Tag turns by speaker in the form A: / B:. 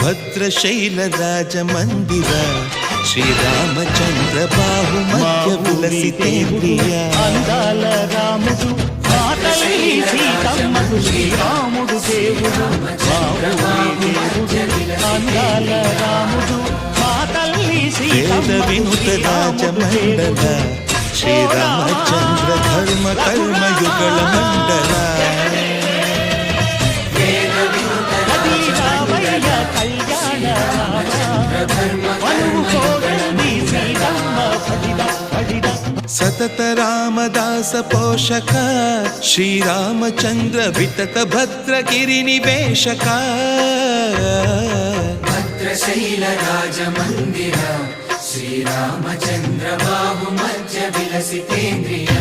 A: భద్రశైల రాజమందిర శ్రీరామచంద్ర బాహు మధ్య విలసితేంద్రియ
B: అందాల రాముడు మాతల్లి సీతమ్మకు శ్రీరాముడు దేవుడు అందాల రాముడు మాతల్లి
A: వేద వినుత రాజమండల శ్రీరామచంద్ర ధర్మ కర్మయుగళ మండల సతత రామదాస పోషక శ్రీరామచంద్ర వితత భద్రగిరి నివేశక
C: భద్రశైల రాజమందిర శ్రీరామచంద్ర బాహు మధ్య విలసితేంద్రియ